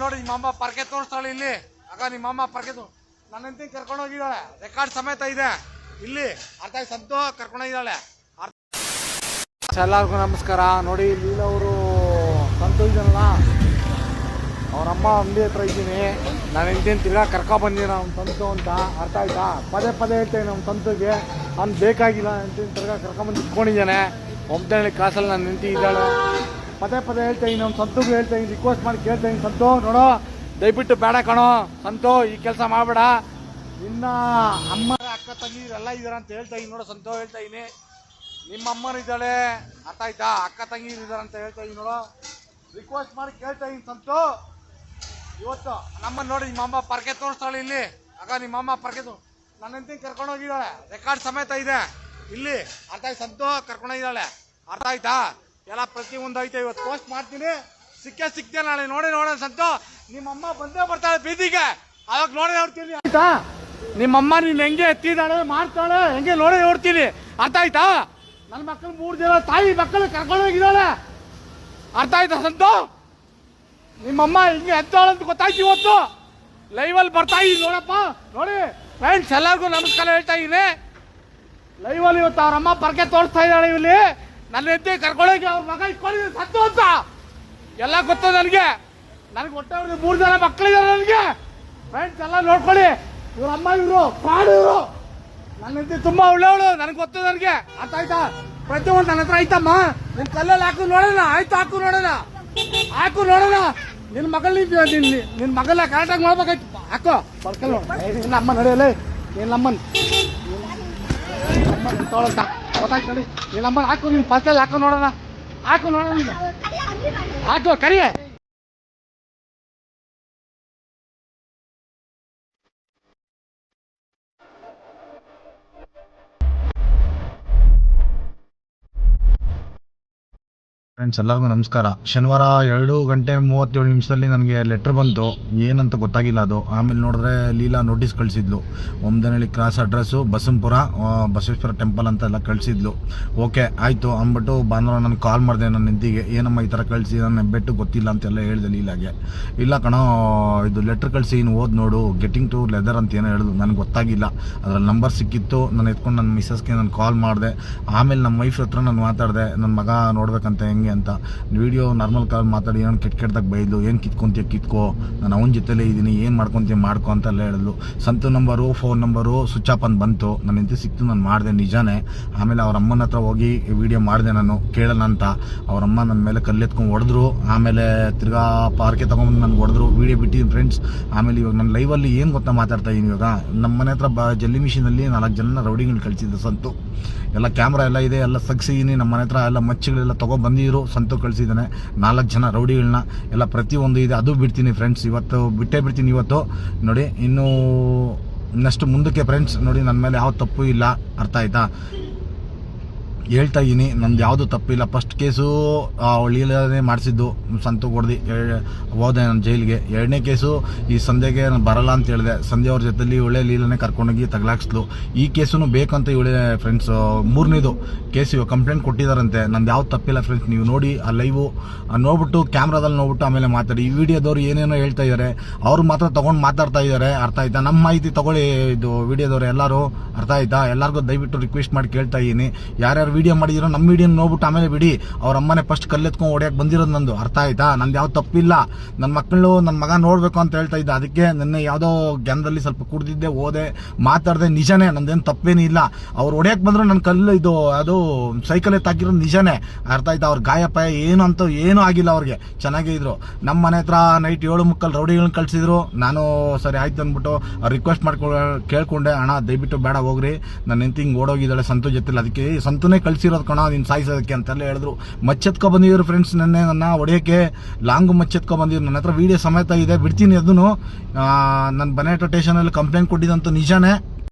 ನೋಡಿ ನಿಮ್ಮಮ್ಮ ಪರ್ಕೆ ತೋರಿಸ್ತಾಳೆ ಇಲ್ಲಿ. ಆಗ ನಿಮ್ಮಮ್ಮ ಪರ್ಕೆ ನನ್ನ ಹೆಂಡತಿ ಕರ್ಕೊಂಡು ಹೋಗಿದ್ದಾಳೆ, ರೆಕಾರ್ಡ್ ಸಮೇತ ಇದೆ ಇಲ್ಲಿ. ಅರ್ಥ ಆಯ್ತು, ಸಂತು ಕರ್ಕೊಂಡೋಗಿದ್ದಾಳೆ. ಎಲ್ಲರಿಗೂ ನಮಸ್ಕಾರ. ನೋಡಿ ಲೀಲಾ ಅವರು ಸಂತು ಇದ್ದಾನಲ್ಲ, ಅವರಮ್ಮ ಅಂಗಡಿ ಹತ್ರ ಇದ್ದೀನಿ. ನಾನು ಹೆಂಡತಿನ ತಿರ್ಗಾ ಕರ್ಕೊಬಂದಿನ ಅವ್ನು ಸಂತು ಅಂತ. ಅರ್ಥ ಆಯ್ತಾ? ಪದೇ ಪದೇ ಹೇಳ್ತೇನೆ ನಮ್ಮ ಸಂತುಗೆ ಅವ್ನು ಬೇಕಾಗಿಲ್ಲ. ಹೆಂಡತಿನ ತಿರ್ಗಾ ಕರ್ಕೊಂಬಂದು ಇಟ್ಕೊಂಡಿದ್ದಾನೆ. ಒಮ್ಮೆ ಕಾಸಲ್ಲಿ ನನ್ನ ಹೆಂಡತಿ ಇದ್ದಾಳೆ. ಪದೇ ಪದೇ ಹೇಳ್ತಾಯಿನಿ ನಮ್ಮ ಸಂತುಗೂ ಹೇಳ್ತಾಯಿನಿ, ರಿಕ್ವೆಸ್ಟ್ ಮಾಡಿ ಕೇಳ್ತಾಯಿನಿ. ಸಂತು ನೋಡೋ, ದಯವಿಟ್ಟು ಬೇಡ ಕಣೋ ಸಂತು, ಈ ಕೆಲಸ ಮಾಡಬೇಡ. ನಿನ್ನ ಅಮ್ಮ ಅಕ್ಕ ತಂಗಿರೆಲ್ಲ ಇದಾರೆ ಅಂತ ಹೇಳ್ತಾಯಿನಿ. ನೋಡೋ ಸಂತು ಹೇಳ್ತಾಯಿನಿ, ನಿಮ್ಮ ಅಮ್ಮನಿದ್ದಾಳೆ. ಅರ್ಥ ಆಯ್ತಾ? ಅಕ್ಕ ತಂಗಿರಿದ್ದಾರೆ ಅಂತ ಹೇಳ್ತಾಯಿನಿ. ನೋಡೋ, ರಿಕ್ವೆಸ್ಟ್ ಮಾಡಿ ಕೇಳ್ತಾಯಿನಿ ಸಂತು. ಇವತ್ತು ನಮ್ಮನ್ನು ನೋಡಿ ನಿಮ್ಮಮ್ಮ ಪರ್ಕೆ ತೋರಿಸ್ತಾಳೆ ಇಲ್ಲಿ. ಆಗ ನಿಮ್ಮಮ್ಮ ಪರ್ಕೆ ನನ್ನ ಹೆಂಡತಿ ಕರ್ಕೊಂಡು ಹೋಗಿದ್ದಾಳೆ, ರೆಕಾರ್ಡ್ ಸಮೇತ ಇದೆ ಇಲ್ಲಿ. ಅರ್ಥ ಆಯ್ತು? ಸಂತು ಕರ್ಕೊಂಡೋಗಿದ್ದಾಳೆ. ಅರ್ಥ ಆಯ್ತಾ? ಎಲ್ಲ ಪ್ರತಿಯೊಂದು ಐತೆ. ಇವತ್ತು ಪೋಸ್ಟ್ ಮಾಡ್ತೀನಿ, ಸಿಕ್ಕೇ ನಾಳೆ ನೋಡೋಣ ಸಂತು. ನಿಮ್ಮಮ್ಮ ಬಂದೇ ಬರ್ತಾಳೆ ಬೀದಿಗೆ, ಅವಾಗ ನೋಡೇ ನೋಡ್ತೀನಿ. ಆಯ್ತಾ? ನಿಮ್ಮಮ್ಮ ನೀನು ಹೆಂಗೆ ಎತ್ತಿದ್ದಾಳೆ ಮಾಡ್ತಾಳೆ, ಹೆಂಗೆ ನೋಡೇ ನೋಡ್ತೀನಿ. ಅರ್ಥ ಆಯ್ತಾ? ನನ್ನ ಮಕ್ಕಳು 3 ಜನ ತಾಯಿ ಮಕ್ಕಳು ಕರ್ಕೊಂಡು ಹೋಗಿದ್ದಾಳೆ. ಅರ್ಥ ಆಯ್ತಾ ಸಂತು? ನಿಮ್ಮಮ್ಮ ಹಿಂಗೆ ಎತ್ತಾಳೆ ಅಂತ ಗೊತ್ತಾಯ್ತು. ಇವತ್ತು ಲೈವಲ್ಲಿ ಬರ್ತಾ ಇದ್ದೀನಿ ನೋಡಪ್ಪ. ನೋಡಿ ಫ್ರೆಂಡ್ಸ್, ಎಲ್ಲರಿಗೂ ನಮಸ್ಕಾರ ಹೇಳ್ತಾ ಇದ್ದೀನಿ. ಲೈವಲ್ಲಿ ಇವತ್ತು ಅವರಮ್ಮ ಪರ್ಕೆ ತೋರಿಸ್ತಾ ಇದ್ದಾಳೆ ಇಲ್ಲಿ. ನನ್ನ ಹೆಂಡತಿ ಕರ್ಕೊಂಡೋಗಿ ಅವ್ರ ಮಗ ಇಟ್ಕೊಂಡಿದ್ದೀನಿ ಸತ್ತು ಅಂತ ಎಲ್ಲ ಗೊತ್ತು ನನಗೆ. ಹೊಟ್ಟೆ 3 ಜನ ಮಕ್ಕಳಿದ್ದಾರೆ ನನಗೆ. ಫ್ರೆಂಡ್ಸ್ ಎಲ್ಲ ನೋಡ್ಕೊಳ್ಳಿ. ಇವ್ರ ಅಮ್ಮ ಇವರು ಪಾಡು. ಇವರು ನನ್ನ ಹೆಂಡತಿ ತುಂಬ ಒಳ್ಳೆಯವಳು, ನನಗೆ ಗೊತ್ತು ನನಗೆ. ಅರ್ಥ ಆಯ್ತಾ? ಪ್ರತಿಯೊಂದು ನನ್ನ ಹತ್ರ ಆಯ್ತಮ್ಮ. ನಿನ್ನ ಕಲ್ಲಲ್ಲಿ ಹಾಕು ನೋಡೋಣ. ಆಯ್ತು, ಹಾಕು ನೋಡೋಣ. ನಿನ್ನ ಮಗಲ್ಲ ಕರೆಕ್ಟಾಗಿ ನೋಡ್ಬೇಕಾಯ್ತು. ಹಾಕೋ ಬರ್ಕಲ್ ನೋಡ. ನಿನ್ನ ಅಮ್ಮ ನಡೆಯಲ್ಲ, ನಿನ್ನಮ್ಮನ ತೊಗೊಳಂತ ಗೊತ್ತಾಯ್ತು ನೋಡಿ. ನಿನ್ನಮ್ಮನ ಹಾಕು, ನಿನ್ನ ಫಸ್ಟಲ್ಲಿ ಹಾಕೋ ನೋಡೋಣ. ಹಾಕು ಕರಿಯೇ. ಫ್ರೆಂಡ್ಸ್ ಎಲ್ಲರಿಗೂ ನಮಸ್ಕಾರ. ಶನಿವಾರ 2:37 ನನಗೆ ಲೆಟ್ರ್ ಬಂತು, ಏನಂತ ಗೊತ್ತಾಗಿಲ್ಲ ಅದು. ಆಮೇಲೆ ನೋಡಿದ್ರೆ ಲೀಲಾ ನೋಟಿಸ್ ಕಳಿಸಿದ್ಲು. Omdanahalli cross address Basampura Basaveshwara temple ಅಂತ ಎಲ್ಲ ಕಳಿಸಿದ್ಲು. ಓಕೆ ಆಯಿತು ಅಂದ್ಬಿಟ್ಟು ಭಾನುವಾರ ನಾನು ಕಾಲ್ ಮಾಡಿದೆ ನನ್ನ ಹೆಂಡತಿಗೆ, ಏನಮ್ಮ ಈ ಥರ ಕಳಿಸಿ, ನನ್ನ ಬೆಟ್ಟು ಗೊತ್ತಿಲ್ಲ ಅಂತೆಲ್ಲ ಹೇಳಿದೆ ಲೀಲಾಗೆ. ಇಲ್ಲ ಕಣೋ, ಇದು ಲೆಟ್ರ್ ಕಳಿಸಿ ಇನ್ನು ಓದ್ ನೋಡು, ಗೆಟಿಂಗ್ ಟು ಲೆದರ್ ಅಂತ ಏನೋ ಹೇಳಿದ್ರು. ನನಗೆ ಗೊತ್ತಾಗಿಲ್ಲ, ಅದ್ರಲ್ಲಿ ನಂಬರ್ ಸಿಕ್ಕಿತ್ತು. ನಾನು ಎತ್ಕೊಂಡು ನನ್ನ ಮಿಸ್ಸಸ್ಗೆ ನಾನು ಕಾಲ್ ಮಾಡಿದೆ. ಆಮೇಲೆ ನಮ್ಮ ವೈಫ್ ಹತ್ರ ನಾನು ಮಾತಾಡಿದೆ, ನನ್ನ ಮಗ ನೋಡ್ಬೇಕಂತ ಹೆಂಗೆ ಅಂತ. ವಿಡಿಯೋ ನಾರ್ಮಲ್ ಕಾಲ್ ಮಾತಾಡಿ ಏನೋ ಕೆಟ್ಟದಾಗ ಬೈದ್ಲು. ಏನು ಕಿತ್ಕೊಂತೀಯ ಕಿತ್ಕೋ, ನಾನು ಅವನ ಜೊತೆಲೇ ಇದ್ದೀನಿ, ಏನು ಮಾಡ್ಕೊತೀಯ ಮಾಡ್ಕೊ ಅಂತೆಲ್ಲ ಹೇಳಿದ್ಲು. Santu number phone number switch off ಅಂತ ಬಂತು. ನನ್ನ ಹೆಂಡತಿ ಸಿಕ್ತು, ನಾನು ಮಾಡಿದೆ ನಿಜಾನೇ. ಆಮೇಲೆ ಅವ್ರ ಅಮ್ಮನ ಹತ್ರ ಹೋಗಿ ವಿಡಿಯೋ ಮಾಡಿದೆ ನಾನು, ಕೇಳೋಣ ಅಂತ. ಅವರಮ್ಮ ನನ್ನ ಮೇಲೆ ಕಲ್ಲೆತ್ಕೊಂಡು ಹೊಡೆದ್ರು. ಆಮೇಲೆ ತಿರ್ಗಾ ಪಾರ್ಕೆ ತೊಗೊಂಡು ನನಗೆ ಹೊಡೆದ್ರು. ವಿಡಿಯೋ ಬಿಟ್ಟಿದ್ದೀನಿ ಫ್ರೆಂಡ್ಸ್. ಆಮೇಲೆ ಇವಾಗ ನಾನು ಲೈವಲ್ಲಿ ಏನು ಗೊತ್ತಾ ಮಾತಾಡ್ತಾ ಇದ್ದೀನಿ. ಇವಾಗ ನಮ್ಮ ಮನೆ ಹತ್ರ ಜಲ್ಲಿ ಮಿಷಿನಲ್ಲಿ 4 ಜನ ರೌಡಿಗಳು ಕಳಿಸಿದ್ದು ಸಂತು. ಎಲ್ಲ ಕ್ಯಾಮ್ರಾ ಎಲ್ಲ ಇದೆ, ಎಲ್ಲ ಸಗ್ಸಿದ್ದೀನಿ. ನಮ್ಮ ಮನೆ ಹತ್ರ ಎಲ್ಲ ಮಚ್ಚುಗಳೆಲ್ಲ ತೊಗೊಬಂದಿದ್ರು. ಸಂತು ಕಳಿಸಿದ್ದಾನೆ 4 ಜನ ರೌಡಿಗಳನ್ನ, ಎಲ್ಲ ಪ್ರತಿಯೊಂದು ಇದೆ. ಅದು ಬಿಡ್ತೀನಿ ಫ್ರೆಂಡ್ಸ್, ಇವತ್ತು ಬಿಟ್ಟೇ ಬಿಡ್ತೀನಿ ಇವತ್ತು. ನೋಡಿ ಇನ್ನೂ ಇನ್ನಷ್ಟು ಮುಂದಕ್ಕೆ ಫ್ರೆಂಡ್ಸ್. ನೋಡಿ ನನ್ನ ಮೇಲೆ ಯಾವ ತಪ್ಪು ಇಲ್ಲ. ಅರ್ಥ ಆಯ್ತಾ? ಹೇಳ್ತಾ ಇದ್ದೀನಿ, ನಂದು ಯಾವುದು ತಪ್ಪಿಲ್ಲ. ಫಸ್ಟ್ ಕೇಸು ಲೀಲಾನೇ ಮಾಡಿಸಿದ್ದು, ಸಂತು ಹೊಡೆದು ಹೋದೆ ನಾನು ಜೈಲಿಗೆ. 2ನೇ ಕೇಸು ಈ ಸಂಧ್ಯೆಗೆ ನಾನು ಬರಲ್ಲ ಅಂತ ಹೇಳಿದೆ. ಸಂಧ್ಯೆ ಅವ್ರ ಜೊತೆಲಿ ಇವಳೆ ಲೀಲಾನೇ ಕರ್ಕೊಂಡೋಗಿ ತಗಲಾಕ್ಸ್ಲು. ಈ ಕೇಸು ಬೇಕಂತ ಇವಳೆ ಫ್ರೆಂಡ್ಸ್. 3ನೇದು ಕೇಸ್ ಇವಾಗ ಕಂಪ್ಲೇಂಟ್ ಕೊಟ್ಟಿದ್ದಾರಂತೆ. ನಂದು ಯಾವ್ದು ತಪ್ಪಿಲ್ಲ ಫ್ರೆಂಡ್ಸ್. ನೀವು ನೋಡಿ ಆ ಲೈವು ನೋಡ್ಬಿಟ್ಟು, ಕ್ಯಾಮ್ರಾದಲ್ಲಿ ನೋಡ್ಬಿಟ್ಟು ಆಮೇಲೆ ಮಾತಾಡಿ. ಈ ವಿಡಿಯೋದವ್ರು ಏನೇನೋ ಹೇಳ್ತಾ ಇದ್ದಾರೆ, ಅವ್ರು ಮಾತ್ರ ತೊಗೊಂಡು ಮಾತಾಡ್ತಾ ಇದ್ದಾರೆ. ಅರ್ಥ ಆಯ್ತಾ? ನಮ್ಮ ಮಾಹಿತಿ ತೊಗೊಳ್ಳಿ ಇದು ವಿಡಿಯೋದವ್ರು ಎಲ್ಲರೂ. ಅರ್ಥ ಆಯ್ತಾ? ಎಲ್ಲರಿಗೂ ದಯವಿಟ್ಟು ರಿಕ್ವೆಸ್ಟ್ ಮಾಡಿ ಕೇಳ್ತಾ ಇದ್ದೀನಿ, ಯಾರ್ಯಾರು ವಿಡಿಯೋ ಮಾಡಿದಿರೋ ನಮ್ಮ ವಿಡಿಯೋ ನೋಡ್ಬಿಟ್ಟು ಆಮೇಲೆ ಬಿಡಿ. ಅವ್ರ ಅಮ್ಮನೇ ಫಸ್ಟ್ ಕಲ್ಲೆತ್ಕೊಂಡು ಹೊಡೆಯಕ್ಕೆ ಬಂದಿರೋದು ನಂದು. ಅರ್ಥ ಆಯ್ತಾ? ನಂದು ಯಾವ ತಪ್ಪಿಲ್ಲ. ನನ್ನ ಮಕ್ಕಳು ನನ್ನ ಮಗ ನೋಡ್ಬೇಕು ಅಂತ ಹೇಳ್ತಾ ಇದ್ದ. ಅದಕ್ಕೆ ನಿನ್ನೆ ಯಾವುದೋ ಜ್ಞಾನದಲ್ಲಿ ಸ್ವಲ್ಪ ಕುಡ್ದಿದ್ದೆ, ಹೋದೆ, ಮಾತಾಡಿದೆ. ನಿಜಾನೇ, ನಂದೇನು ತಪ್ಪೇನು ಇಲ್ಲ. ಅವ್ರು ಹೊಡೆಯಕ್ಕೆ ಬಂದ್ರು ನನ್ನ ಕಲ್ಲು ಇದು ಅದು ಸೈಕಲ್ ಎತ್ತಾಕಿರೋದು ನಿಜಾನೇ. ಅರ್ಥ ಆಯ್ತಾ? ಅವ್ರ ಗಾಯಪಾಯ ಏನು ಅಂತ ಏನೂ ಆಗಿಲ್ಲ. ಅವ್ರಿಗೆ ಚೆನ್ನಾಗೇ ಇದ್ರು. ನಮ್ಮ ಮನೆ ಹತ್ರ ನೈಟ್ 7:30 ರೌಡಿಗಳನ್ನ ಕಳಿಸಿದ್ರು. ನಾನು ಸರಿ ಆಯ್ತು ಅಂದ್ಬಿಟ್ಟು ರಿಕ್ವೆಸ್ಟ್ ಕೇಳ್ಕೊಂಡೆ, ಅಣ್ಣ ದಯವಿಟ್ಟು ಬೇಡ ಹೋಗ್ರಿ, ನನ್ನ ಹೆಂಡತಿ ಹಿಂಗೆ ಓಡೋಗಿದ್ದಾಳೆ ಸಂತು ಜೊತೆಲಿ, ಅದಕ್ಕೆ ಸಂತುನೇ ಕಳಿಸಿರೋದು ಕಣ ನೀನು ಸಾಯಿಸೋದಕ್ಕೆ ಅಂತೆಲ್ಲ ಹೇಳಿದ್ರು. ಮಚ್ಚೆತ್ಕೊ ಬಂದಿದ್ರು ಫ್ರೆಂಡ್ಸ್. ನನ್ನ ಹೊಡೆಯೋಕ್ಕೆ ಲಾಂಗು ಮಚ್ಚೆತ್ಕೊ ಬಂದಿದ್ರು. ನನ್ನ ಹತ್ರ ವಿಡಿಯೋ ಸಮೇತ ಇದೆ, ಬಿಡ್ತೀನಿ ಅದನ್ನು. ನನ್ನ ಬನೇಟೋ ಸ್ಟೇಷನಲ್ಲಿ ಕಂಪ್ಲೇಂಟ್ ಕೊಟ್ಟಿದ್ದಂತೂ ನಿಜಾನೇ.